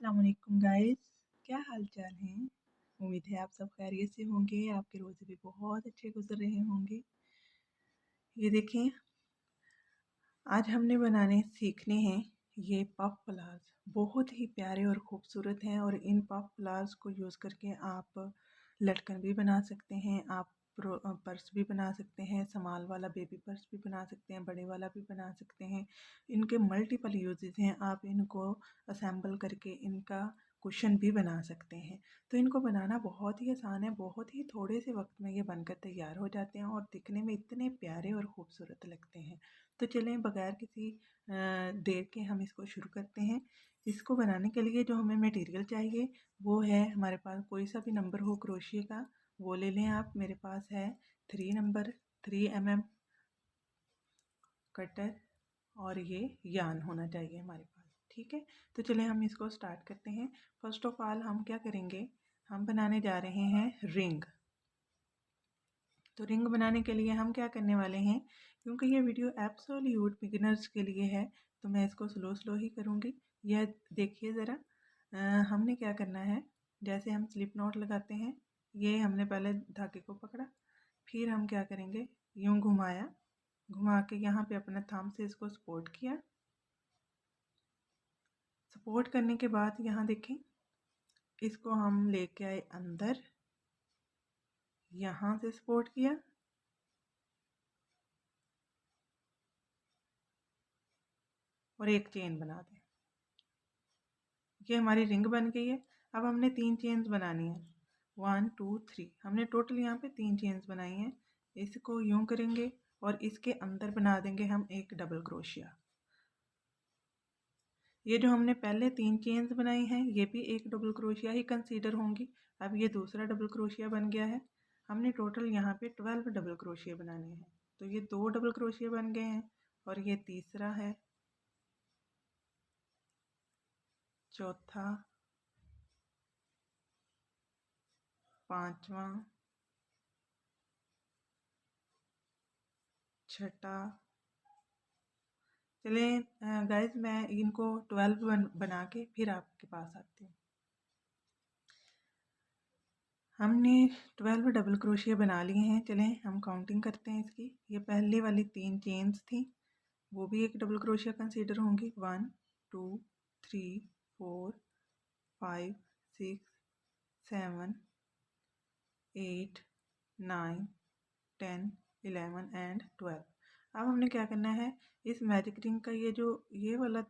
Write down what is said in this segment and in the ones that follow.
अस्सलाम वालेकुम गाइस, क्या हाल चाल है। उम्मीद है आप सब खैरियत से होंगे। आपके रोज़े भी बहुत अच्छे गुजर रहे होंगे। ये देखें, आज हमने बनाने सीखने हैं ये पफ प्लाज। बहुत ही प्यारे और ख़ूबसूरत हैं और इन पफ प्लाज को यूज़ करके आप लटकन भी बना सकते हैं, आप पर्स भी बना सकते हैं, समाल वाला बेबी पर्स भी बना सकते हैं, बड़े वाला भी बना सकते हैं। इनके मल्टीपल यूजेस हैं। आप इनको असेंबल करके इनका कुशन भी बना सकते हैं। तो इनको बनाना बहुत ही आसान है। बहुत ही थोड़े से वक्त में ये बनकर तैयार हो जाते हैं और दिखने में इतने प्यारे और ख़ूबसूरत लगते हैं। तो चलें, बगैर किसी देर के हम इसको शुरू करते हैं। इसको बनाने के लिए जो हमें मटेरियल चाहिए वो है, हमारे पास कोई सा भी नंबर हो क्रोशिया का वो ले लें आप। मेरे पास है 3 नंबर, 3 mm कटर और ये यान होना चाहिए हमारे पास। ठीक है, तो चलें हम इसको स्टार्ट करते हैं। फर्स्ट ऑफ ऑल हम क्या करेंगे, हम बनाने जा रहे हैं रिंग। तो रिंग बनाने के लिए हम क्या करने वाले हैं, क्योंकि ये वीडियो एब्सोल्यूट बिगिनर्स के लिए है तो मैं इसको स्लो ही करूँगी। यह देखिए ज़रा, हमने क्या करना है, जैसे हम स्लिप नॉट लगाते हैं, ये हमने पहले धागे को पकड़ा, फिर हम क्या करेंगे, यूं घुमाया, घुमा के यहाँ पे अपना थंब से इसको सपोर्ट किया। सपोर्ट करने के बाद यहाँ देखें, इसको हम लेके आए अंदर, यहाँ से सपोर्ट किया और एक चेन बना दें। ये हमारी रिंग बन गई है। अब हमने 3 चेन्स बनानी है, 1 2 3। हमने टोटल यहाँ पे 3 चेन्स बनाई हैं। इसको यूं करेंगे और इसके अंदर बना देंगे हम एक डबल क्रोशिया। ये जो हमने पहले 3 चेन्स बनाई हैं ये भी एक डबल क्रोशिया ही कंसीडर होंगी। अब ये दूसरा डबल क्रोशिया बन गया है। हमने टोटल यहाँ पे 12 डबल क्रोशिया बनाने हैं। तो ये 2 डबल क्रोशिया बन गए हैं और ये तीसरा है, चौथा, पांचवा, छठा। चलें गाइस, मैं इनको 12 बना के फिर आपके पास आती हूँ। हमने 12 डबल क्रोशिया बना लिए हैं। चलें हम काउंटिंग करते हैं इसकी। ये पहले वाली 3 चेन्स थी, वो भी एक डबल क्रोशिया कंसीडर होंगी। 1 2 3 4 5 6 7 8 9 10 11 एंड 12। अब हमने क्या करना है, इस मैजिक रिंग का ये वाला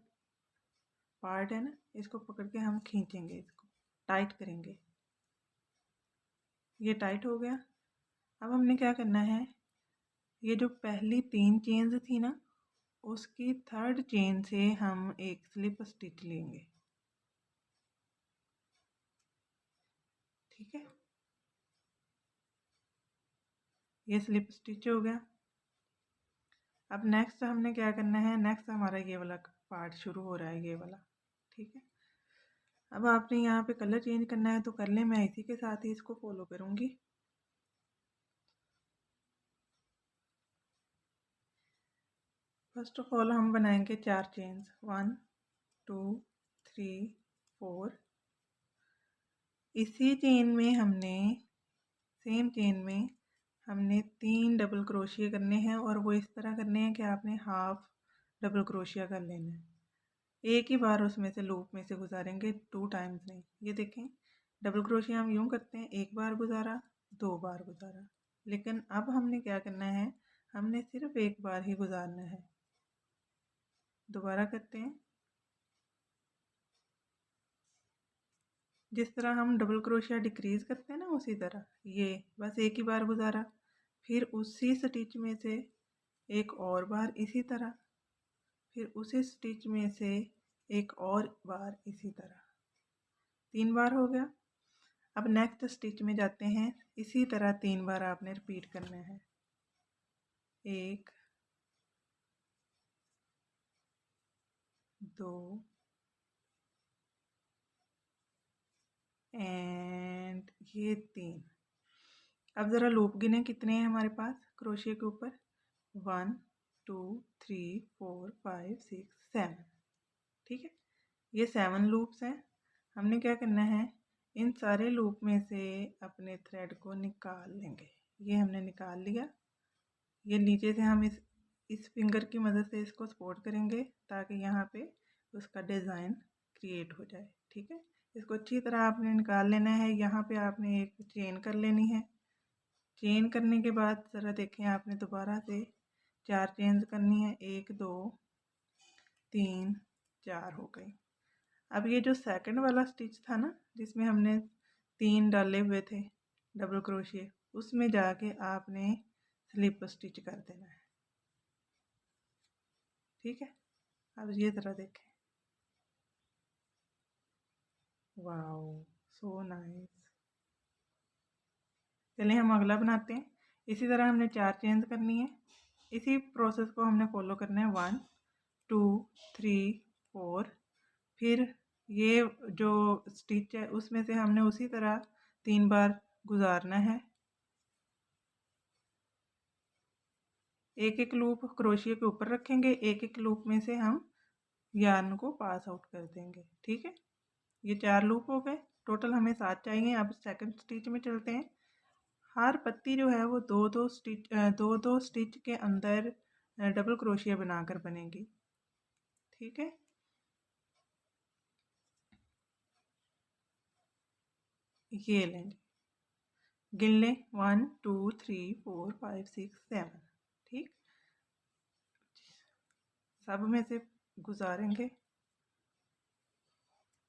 पार्ट है ना, इसको पकड़ के हम खींचेंगे, इसको टाइट करेंगे। ये टाइट हो गया। अब हमने क्या करना है, ये जो पहली 3 चेन्स थी ना, उसकी 3rd चेन से हम एक स्लिप स्टिच लेंगे। ठीक है, ये स्लिप स्टिच हो गया। अब नेक्स्ट हमने क्या करना है, नेक्स्ट हमारा ये वाला पार्ट शुरू हो रहा है, ये वाला। ठीक है, अब आपने यहाँ पे कलर चेंज करना है तो कर लें, मैं इसी के साथ ही इसको फॉलो करूँगी। फर्स्ट ऑफ ऑल हम बनाएंगे 4 चेन्स, 1 2 3 4। इसी चेन में हमने, सेम चेन में हमने 3 डबल क्रोशिया करने हैं और वो इस तरह करने हैं कि आपने हाफ डबल क्रोशिया कर लेना है। एक ही बार उसमें से लूप में से गुजारेंगे, 2 टाइम्स नहीं। ये देखें, डबल क्रोशिया हम यूं करते हैं, एक बार गुजारा, 2 बार गुजारा, लेकिन अब हमने क्या करना है, हमने सिर्फ एक बार ही गुजारना है। दोबारा करते हैं, जिस तरह हम डबल क्रोशिया डिक्रीज करते हैं ना, उसी तरह ये बस एक ही बार गुजारा, फिर उसी स्टिच में से एक और बार इसी तरह, फिर उसी स्टिच में से एक और बार इसी तरह, 3 बार हो गया। अब नेक्स्ट स्टिच में जाते हैं, इसी तरह 3 बार आपने रिपीट करना है। 1 2 एंड ये 3। अब ज़रा लूप गिने कितने हैं हमारे पास क्रोशिया के ऊपर, 1 2 3 4 5 6 7। ठीक है, ये 7 लूप्स हैं। हमने क्या करना है, इन सारे लूप में से अपने थ्रेड को निकाल लेंगे। ये हमने निकाल लिया। ये नीचे से हम इस फिंगर की मदद से इसको सपोर्ट करेंगे ताकि यहाँ पे उसका डिज़ाइन क्रिएट हो जाए। ठीक है, इसको अच्छी तरह आपने निकाल लेना है। यहाँ पे आपने एक चेन कर लेनी है। चेन करने के बाद ज़रा देखें, आपने दोबारा से 4 चेन्स करनी है। 1 2 3 4 हो गई। अब ये जो सेकंड वाला स्टिच था ना, जिसमें हमने 3 डाले हुए थे डबल क्रोशिया, उसमें जाके आपने स्लिप स्टिच कर देना है। ठीक है, अब ये ज़रा देखें। Wow, so nice. चलिए हम अगला बनाते हैं। इसी तरह हमने 4 चेन्स करनी है। इसी प्रोसेस को हमने फॉलो करना है। 1 2 3 4। फिर ये जो स्टिच है उसमें से हमने उसी तरह 3 बार गुजारना है। एक एक लूप क्रोशिया के ऊपर रखेंगे, एक एक लूप में से हम यार्न को पास आउट कर देंगे। ठीक है, ये 4 लूप हो गए। टोटल हमें 7 चाहिए। अब सेकंड स्टिच में चलते हैं। हर पत्ती जो है वो दो दो स्टिच के अंदर डबल क्रोशिया बनाकर बनेगी। ठीक है, ये लें, गिन लें 1 2 3 4 5 6 7। ठीक, सब में से गुजारेंगे।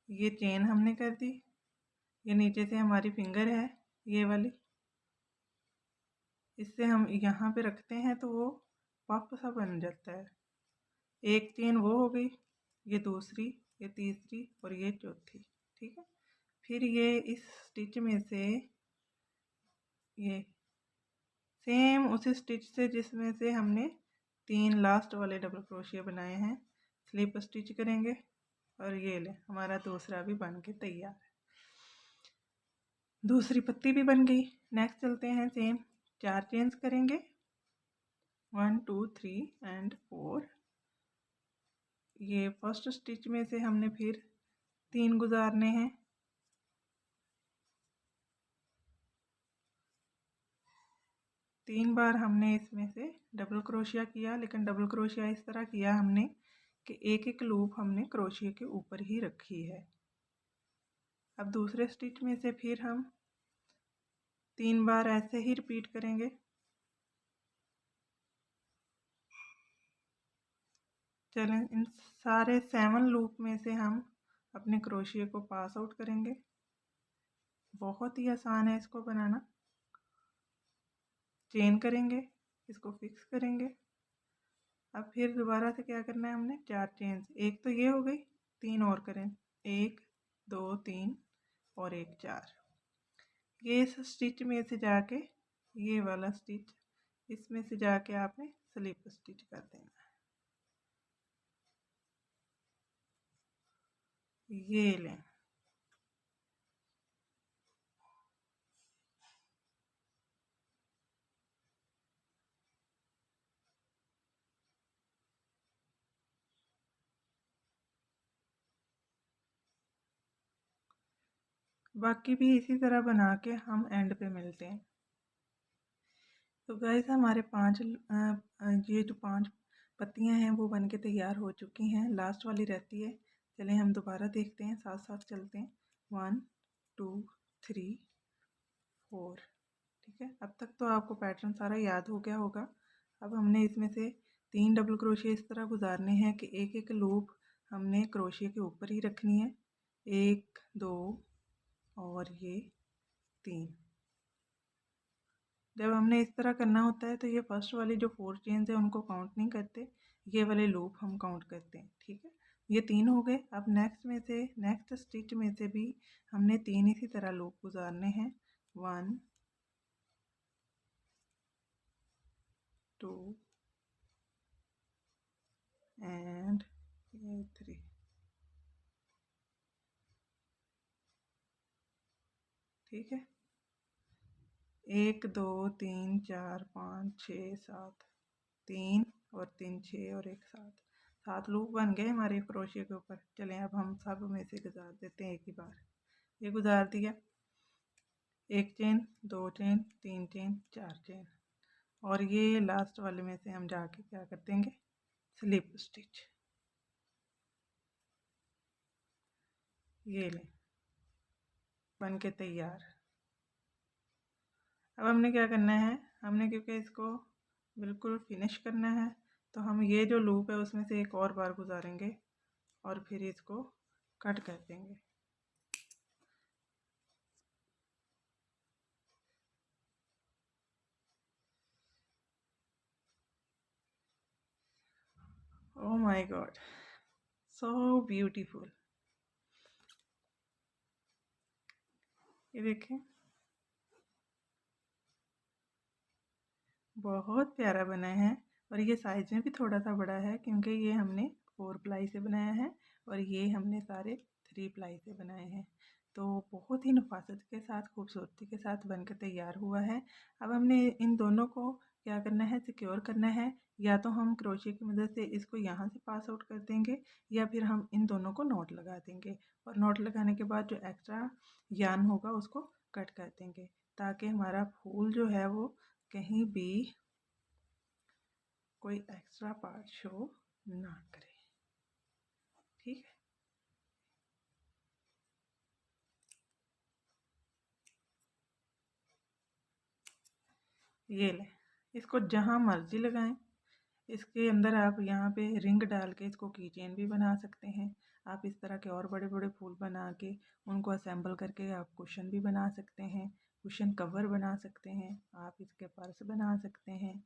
ये चेन हमने कर दी। ये नीचे से हमारी फिंगर है, ये वाली, इससे हम यहाँ पे रखते हैं तो वो पफ सा बन जाता है। एक चेन वो हो गई, ये दूसरी, ये तीसरी और ये चौथी। ठीक है, फिर ये इस स्टिच में से ये सेम उसी स्टिच से जिसमें से हमने 3 लास्ट वाले डबल क्रोशिया बनाए हैं, स्लिप स्टिच करेंगे और ये ले हमारा दूसरा भी बन के तैयार है। दूसरी पत्ती भी बन गई। नेक्स्ट चलते हैं। सेम 4 चेन्स करेंगे, 1 2 3 एंड 4। ये फर्स्ट स्टिच में से हमने फिर 3 गुजारने हैं। तीन बार हमने इसमें से डबल क्रोशिया किया, लेकिन डबल क्रोशिया इस तरह किया हमने कि एक एक लूप हमने क्रोशिया के ऊपर ही रखी है। अब दूसरे स्टिच में से फिर हम 3 बार ऐसे ही रिपीट करेंगे। चलें, इन सारे 7 लूप में से हम अपने क्रोशिया को पास आउट करेंगे। बहुत ही आसान है इसको बनाना। चेन करेंगे, इसको फिक्स करेंगे। अब फिर दोबारा से क्या करना है, हमने 4 चेन्स, एक तो ये हो गई, 3 और करें, 1 2 3 और एक 4। ये इस स्टिच में से जाके, ये वाला स्टिच, इसमें से जाके आपने स्लिप स्टिच कर देना है। ये लें, बाकी भी इसी तरह बना के हम एंड पे मिलते हैं। तो गाइस हमारे ये जो 5 पत्तियां हैं वो बन के तैयार हो चुकी हैं। लास्ट वाली रहती है। चलिए हम दोबारा देखते हैं, साथ साथ चलते हैं। 1 2 3 4। ठीक है, अब तक तो आपको पैटर्न सारा याद हो गया होगा। अब हमने इसमें से 3 डबल क्रोशिया इस तरह गुजारने हैं कि एक एक लूप हमने क्रोशिया के ऊपर ही रखनी है। 1 2 और ये 3। जब हमने इस तरह करना होता है तो ये फर्स्ट वाली जो 4 चेन्स है उनको काउंट नहीं करते, ये वाले लूप हम काउंट करते हैं। ठीक है, ये 3 हो गए। अब नेक्स्ट स्टिच में से भी हमने 3 इसी तरह लूप गुजारने हैं। 1 2 एंड 3। ठीक है, 1 2 3 4 5 6 7, 3 और 3 6 और एक 7। 7 लूप बन गए हमारे क्रोशिया के ऊपर। चलें अब हम सब में से गुजार देते हैं एक ही बार। ये गुजार दिया, 1 चेन, 2 चेन, 3 चेन, 4 चेन, और ये लास्ट वाले में से हम जाके क्या कर देंगे, स्लिप स्टिच। ये लें, बन के तैयार। अब हमने क्या करना है, हमने क्योंकि इसको बिल्कुल फिनिश करना है, तो हम ये जो लूप है उसमें से एक और बार गुजारेंगे और फिर इसको कट कर देंगे। Oh my God, so beautiful. ये देखें, बहुत प्यारा बना है। और ये साइज में भी थोड़ा सा बड़ा है क्योंकि ये हमने 4 प्लाई से बनाया है और ये हमने सारे 3 प्लाई से बनाए हैं। तो बहुत ही नफासत के साथ, खूबसूरती के साथ बनकर तैयार हुआ है। अब हमने इन दोनों को क्या करना है, सिक्योर करना है। या तो हम क्रोशिया की मदद से इसको यहाँ से पास आउट कर देंगे, या फिर हम इन दोनों को नॉट लगा देंगे, और नॉट लगाने के बाद जो एक्स्ट्रा यार्न होगा उसको कट कर देंगे, ताकि हमारा फूल जो है वो कहीं भी कोई एक्स्ट्रा पार्ट शो ना करे। ठीक है, ये लें, इसको जहाँ मर्जी लगाएं। इसके अंदर आप यहाँ पे रिंग डाल के इसको की चेन भी बना सकते हैं। आप इस तरह के और बड़े बड़े फूल बना के उनको असेंबल करके आप कुशन भी बना सकते हैं, कुशन कवर बना सकते हैं, आप इसके पर्स बना सकते हैं,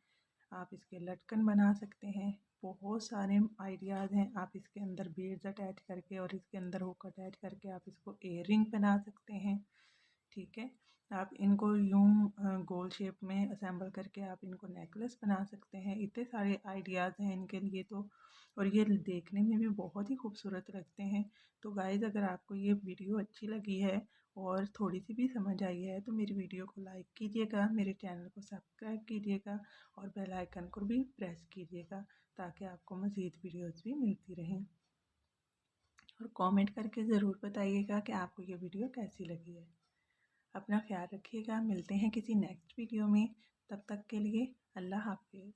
आप इसके लटकन बना सकते हैं। बहुत सारे आइडियाज़ हैं। आप इसके अंदर बीड्स अटैच करके और इसके अंदर हुक अटैच करके आप इसको इयररिंग बना सकते हैं। ठीक है, आप इनको यूं गोल शेप में असेंबल करके आप इनको नेकलेस बना सकते हैं। इतने सारे आइडियाज़ हैं इनके लिए तो, और ये देखने में भी बहुत ही खूबसूरत लगते हैं। तो गाइज़, अगर आपको ये वीडियो अच्छी लगी है और थोड़ी सी भी समझ आई है तो मेरी वीडियो को लाइक कीजिएगा, मेरे चैनल को सब्सक्राइब कीजिएगा और बेल आइकन को भी प्रेस कीजिएगा, ताकि आपको मज़ीद वीडियोज़ भी मिलती रहें। और कमेंट करके ज़रूर बताइएगा कि आपको ये वीडियो कैसी लगी है। अपना ख्याल रखिएगा, मिलते हैं किसी नेक्स्ट वीडियो में। तब तक के लिए अल्लाह हाफिज़।